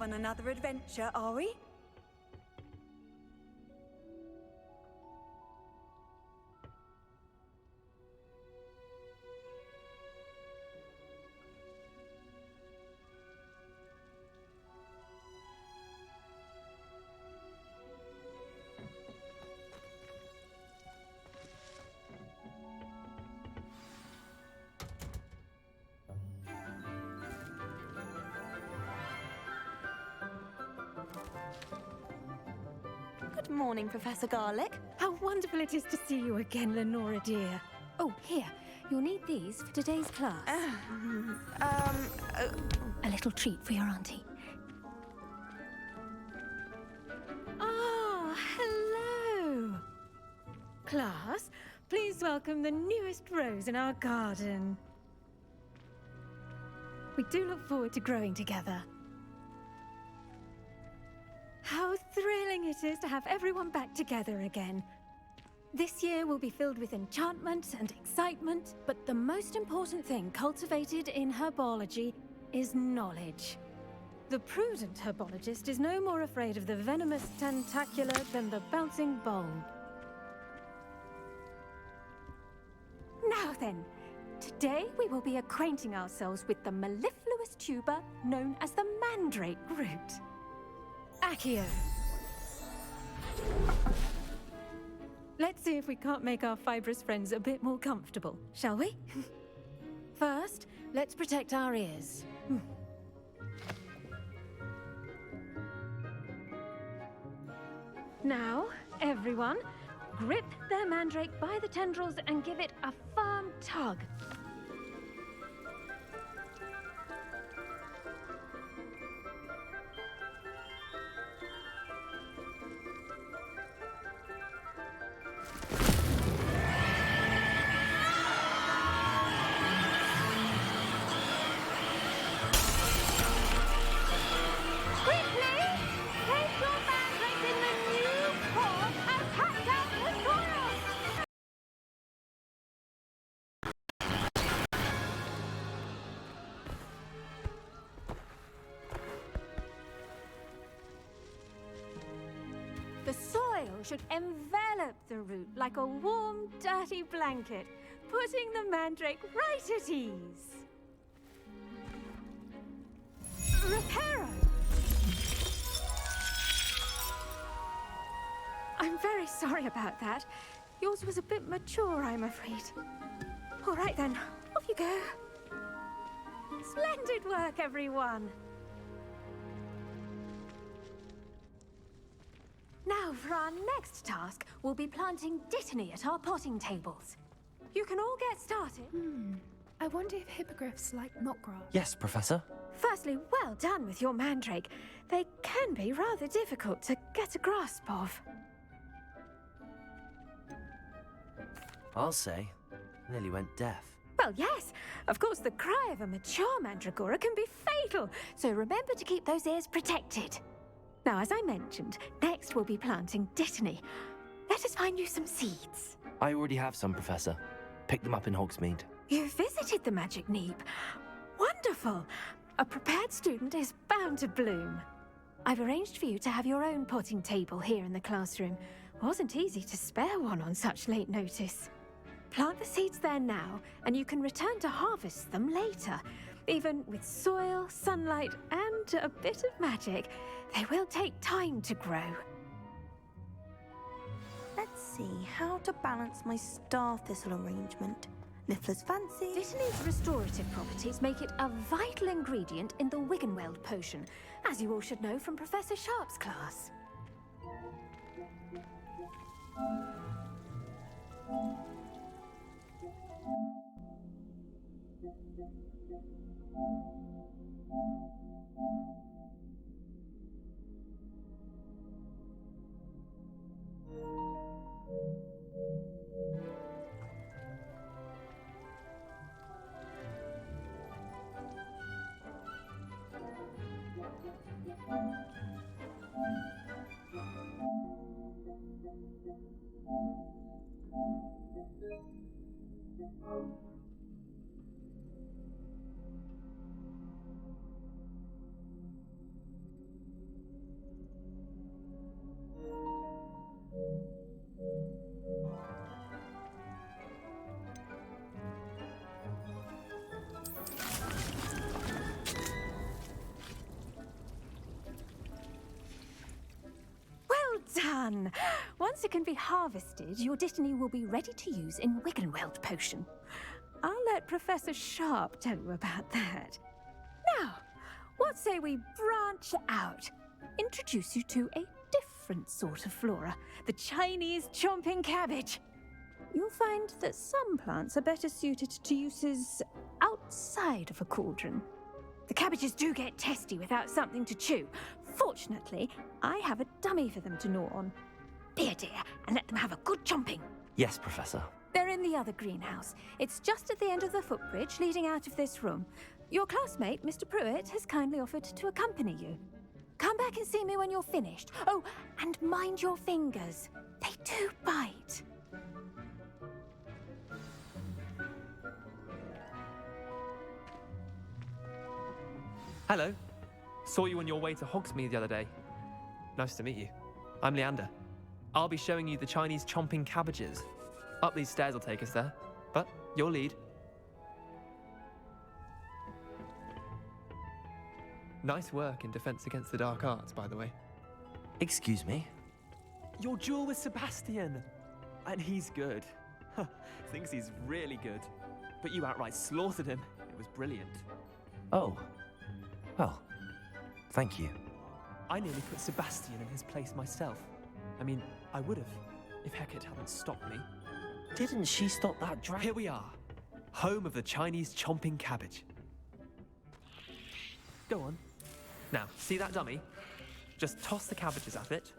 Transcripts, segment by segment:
on another adventure, are we? Good morning, Professor Garlick. How wonderful it is to see you again, Lenora dear. Oh, here. You'll need these for today's class. A little treat for your auntie. Ah, hello. Class, please welcome the newest rose in our garden. We do look forward to growing together. How thrilling it is to have everyone back together again. This year will be filled with enchantment and excitement, but the most important thing cultivated in herbology is knowledge. The prudent herbologist is no more afraid of the venomous tentacula than the bouncing bulb. Now then, today we will be acquainting ourselves with the mellifluous tuber known as the mandrake root. Accio. Let's see if we can't make our fibrous friends a bit more comfortable, shall we? First, let's protect our ears. Now, everyone, grip their mandrake by the tendrils and give it a firm tug. The soil should envelop the root like a warm, dirty blanket, putting the mandrake right at ease. Reparo! I'm very sorry about that. Yours was a bit mature, I'm afraid. All right then, off you go. Splendid work, everyone! Now, for our next task, we'll be planting dittany at our potting tables. You can all get started. I wonder if hippogriffs like knotgrass. Yes, Professor. Firstly, well done with your mandrake. They can be rather difficult to get a grasp of. I'll say. Nearly went deaf. Well, yes. Of course, the cry of a mature mandragora can be fatal, so remember to keep those ears protected. Now, as I mentioned, next we'll be planting dittany. Let us find you some seeds. I already have some, Professor. Picked them up in Hogsmeade. You visited the Magic Neep. Wonderful. A prepared student is bound to bloom. I've arranged for you to have your own potting table here in the classroom. Wasn't easy to spare one on such late notice. Plant the seeds there now, and you can return to harvest them later. Even with soil, sunlight, and a bit of magic, they will take time to grow. Let's see how to balance my star thistle arrangement. Niffler's fancy. Dittany's restorative properties make it a vital ingredient in the Wiggenweld potion, as you all should know from Professor Sharp's class. fun. Once it can be harvested, your Dittany will be ready to use in Wiggenweld potion. I'll let Professor Sharp tell you about that. Now, what say we branch out? Introduce you to a different sort of flora, the Chinese chomping cabbage. You'll find that some plants are better suited to uses outside of a cauldron. The cabbages do get testy without something to chew. Fortunately, I have a dummy for them to gnaw on. Be a dear and let them have a good chomping. Yes, Professor. They're in the other greenhouse. It's just at the end of the footbridge leading out of this room. Your classmate, Mr. Pruitt, has kindly offered to accompany you. Come back and see me when you're finished. Oh, and mind your fingers. They do bite. Hello. Saw you on your way to Hogsmeade the other day. Nice to meet you. I'm Leander. I'll be showing you the Chinese chomping cabbages. Up these stairs will take us there, but your lead. Nice work in Defense Against the Dark Arts, by the way. Excuse me? Your duel with Sebastian! And he's good. Thinks he's really good. But you outright slaughtered him. It was brilliant. Oh. Well, thank you. I nearly put Sebastian in his place myself. I mean, I would have, if Hecate hadn't stopped me. Didn't she stop that Here dragon? we are, home of the Chinese chomping cabbage. Go on. Now, see that dummy? Just toss the cabbages at it,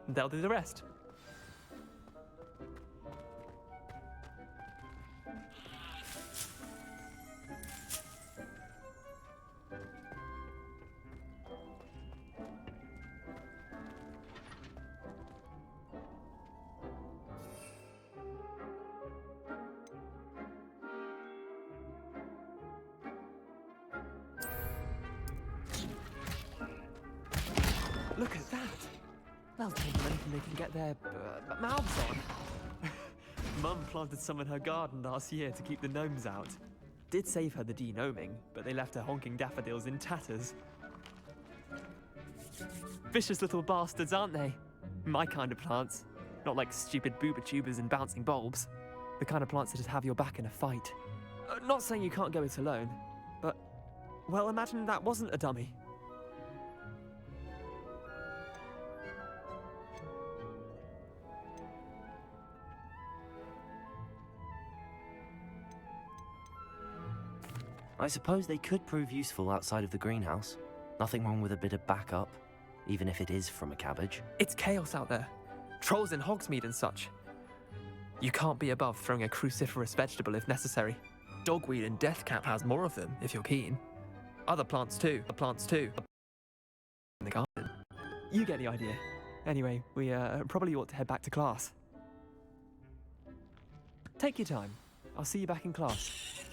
and they'll do the rest. Look at that! They'll take anything they can get their mouths on. Mum planted some in her garden last year to keep the gnomes out. Did save her the de-gnoming, but they left her honking daffodils in tatters. Vicious little bastards, aren't they? My kind of plants. Not like stupid booba tubers and bouncing bulbs. The kind of plants that just have your back in a fight. Not saying you can't go it alone, but, well, imagine that wasn't a dummy. I suppose they could prove useful outside of the greenhouse. Nothing wrong with a bit of backup, even if it is from a cabbage. It's chaos out there. Trolls in Hogsmeade and such. You can't be above throwing a cruciferous vegetable if necessary. Dogweed and deathcap has more of them, if you're keen. Other plants too. In the garden. You get the idea. Anyway, we probably ought to head back to class. Take your time. I'll see you back in class.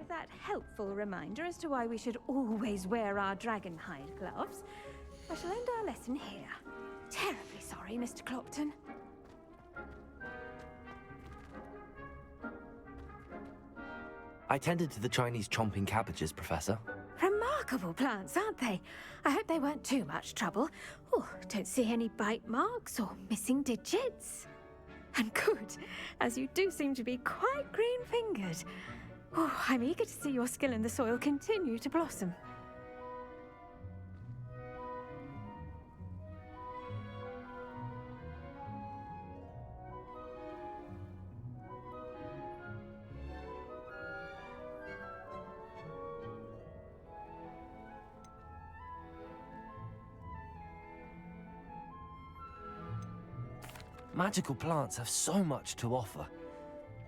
That helpful reminder as to why we should always wear our dragonhide gloves, I shall end our lesson here. Terribly sorry, Mr. Clopton. I tended to the Chinese chomping cabbages, Professor. Remarkable plants, aren't they? I hope they weren't too much trouble. Oh, don't see any bite marks or missing digits. And good, as you do seem to be quite green-fingered. Oh, I'm eager to see your skill in the soil continue to blossom. Magical plants have so much to offer.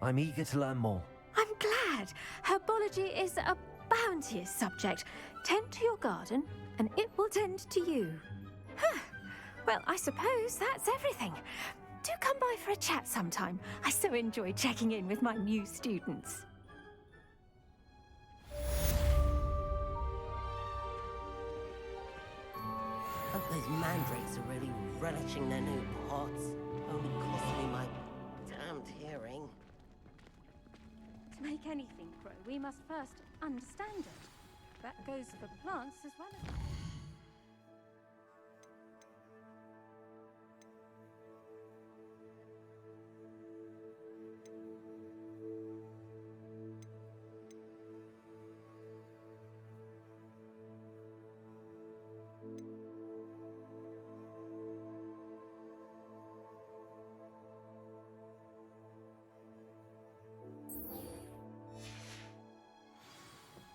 I'm eager to learn more. I'm glad. Herbology is a bounteous subject. Tend to your garden, and it will tend to you. Well, I suppose that's everything. Do come by for a chat sometime. I so enjoy checking in with my new students. A Hope those mandrakes are really relishing their new pots. Only cost me my damned hearing. To make anything grow, we must first understand it. That goes for plants as well as...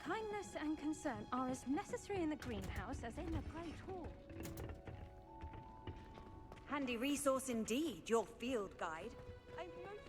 Kindness and concern are as necessary in the greenhouse as in the Great Hall. Handy resource indeed, your field guide. I'm most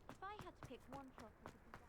If I had to pick one plot that could be done...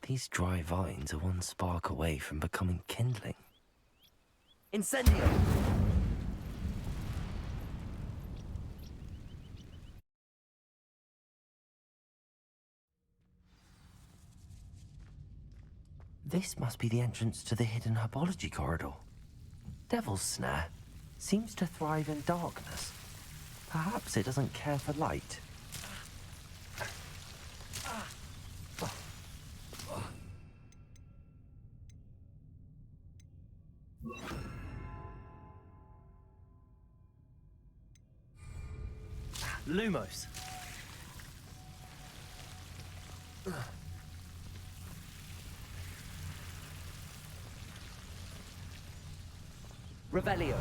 These dry vines are one spark away from becoming kindling. Incendio! This must be the entrance to the hidden Herbology corridor. Devil's Snare seems to thrive in darkness. Perhaps it doesn't care for light. Lumos. Revelio.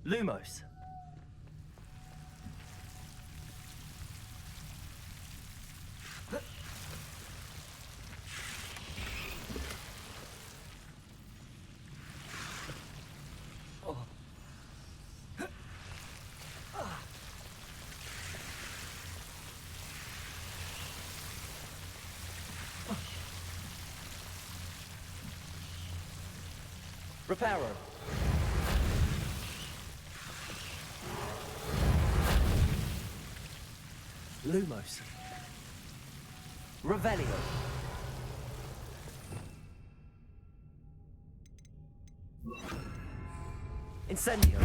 Lumos. Reparo. Lumos. Revelio. Incendio.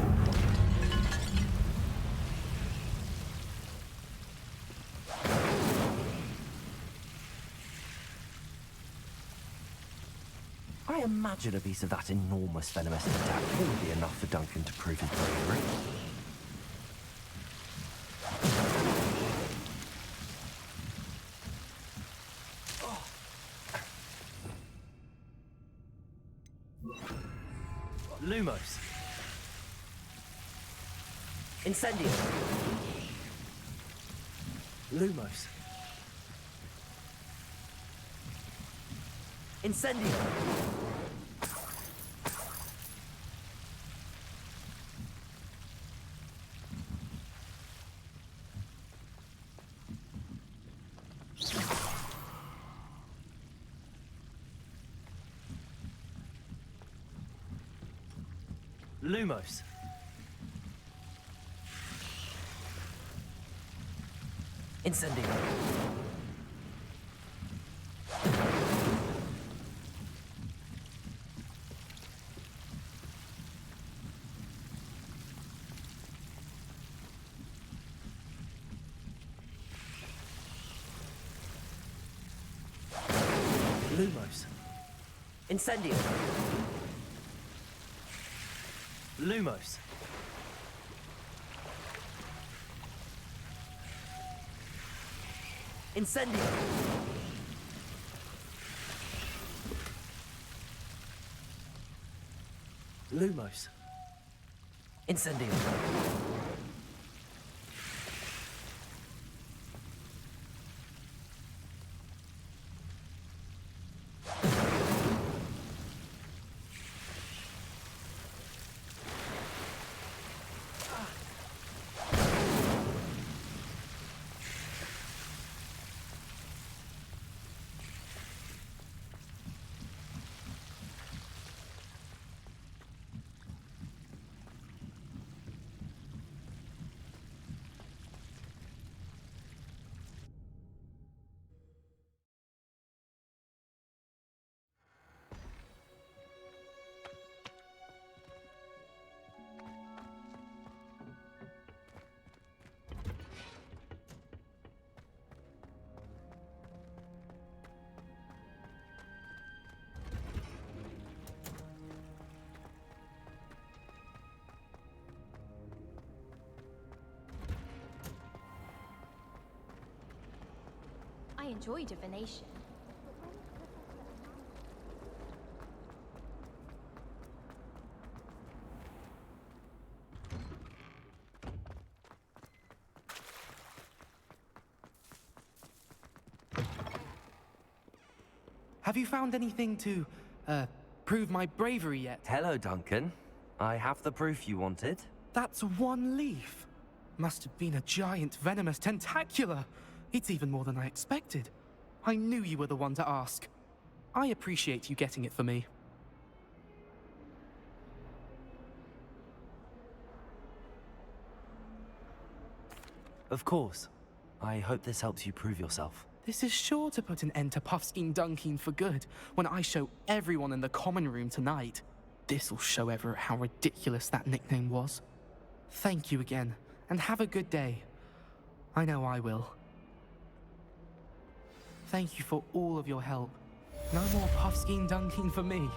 I imagine a piece of that enormous venomous attack wouldn't be enough for Duncan to prove his bravery. Lumos. Incendio. Lumos. Incendio. Lumos. Incendio. Lumos. Incendio. Lumos. Incendio. Lumos. Incendio. I enjoy divination. Have you found anything to, prove my bravery yet? Hello, Duncan. I have the proof you wanted. That's one leaf. Must have been a giant venomous tentacula. It's even more than I expected. I knew you were the one to ask. I appreciate you getting it for me. Of course. I hope this helps you prove yourself. This is sure to put an end to Puffskein Dunkeen for good when I show everyone in the common room tonight. This'll show Everett how ridiculous that nickname was. Thank you again, and have a good day. I know I will. Thank you for all of your help. No more Puffskein Dunkeen for me.